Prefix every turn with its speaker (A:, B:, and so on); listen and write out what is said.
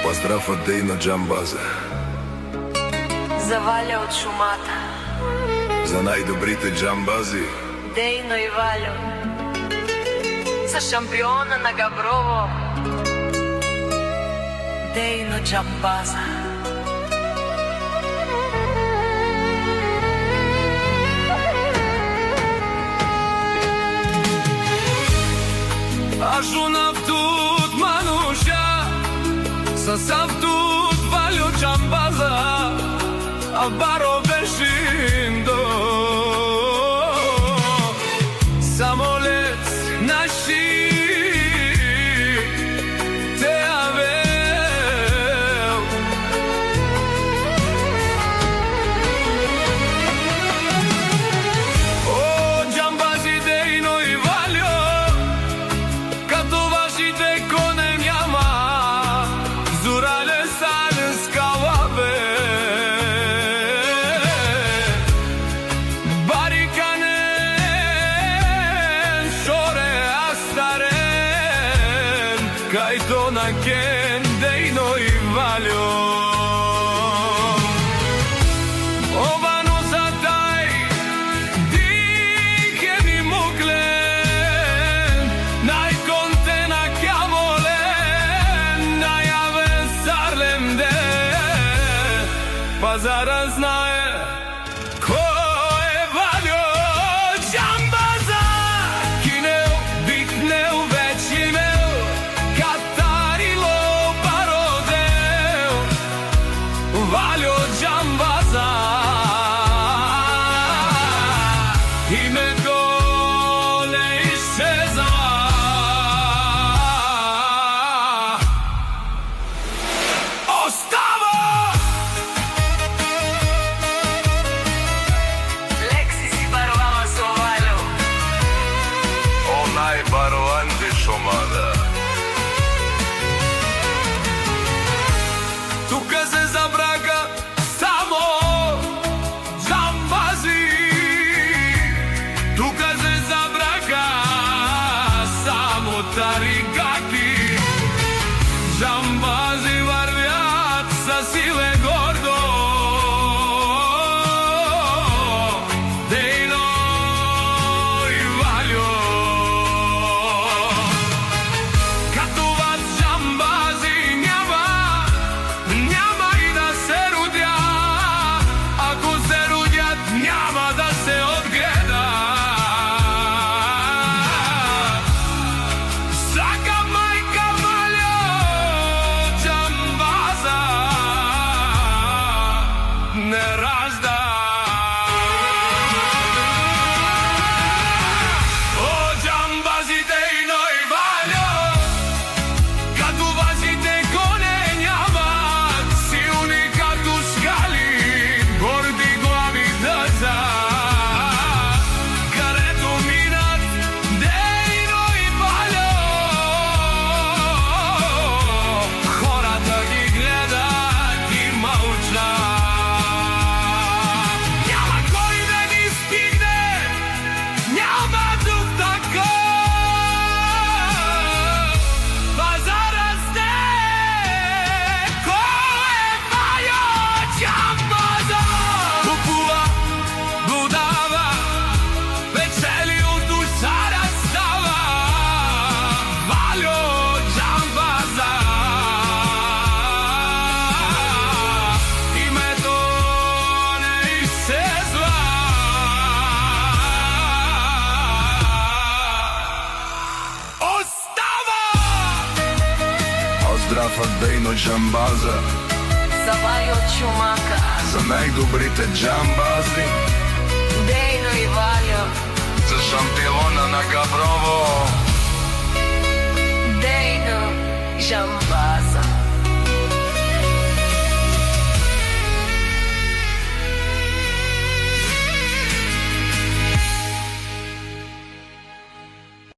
A: Поздрав од Дејно Џамбаза,
B: За Валя од шумата,
A: за најдобрите џамбази.
B: Дејно и Валјо, за шампиона на Габрово, Дејно Џамбаза.
C: Ажунав тут мануша, сасав тут Валјо Џамбаза, а баро бешиндо. Самолет наши те авел. О, Џамбази, Дејно и Валјо, като вашите коне няма, зурале сале скалабе. Бариканен, шоре астарен, кајто на кен Дејно и Валјо. Овано за тај дикени муклен, најконтена кјамолен, најавен сарлем де, пазара знае кој е Валјо Џамбаза. Кинео, битнео, веќе имео, катарило пародео, Валјо Џамбаза. Името не исчезва. Остава!
B: Лекси си барувала со Валјо,
A: Онај бароанти шомада.
C: Тука се забрака само џамбази. Тука се забрака само тарикати. Џамбази варвјат са силе гордо. Дејно и Валјо катуваат џамбази, няма и да се родја. Ако се родјат, няма да се одгледа. Сака мајка Валјо Џамбаза не ражда. О, џамбази, Дејно и Валјо, като вашите коне нямат, силни като скали, горди глави дъца. Където минат Дејно и Валјо, хората ги гледат и мълчат. Няма кой да ни стигне, няма дух такъв. Пазара сте, кой е Валјо Џамбаза? Купува, продава, печели от душара става. Валјо Џамбаза. Името не изчезва. Остава!
A: Поздрав од Дејно Џамбаза,
B: за Вајо од шумака,
A: за најдобрите џамбази.
B: Дејно и Валјо,
A: За шампиона на Габрово,
B: Дејно Џамбаза.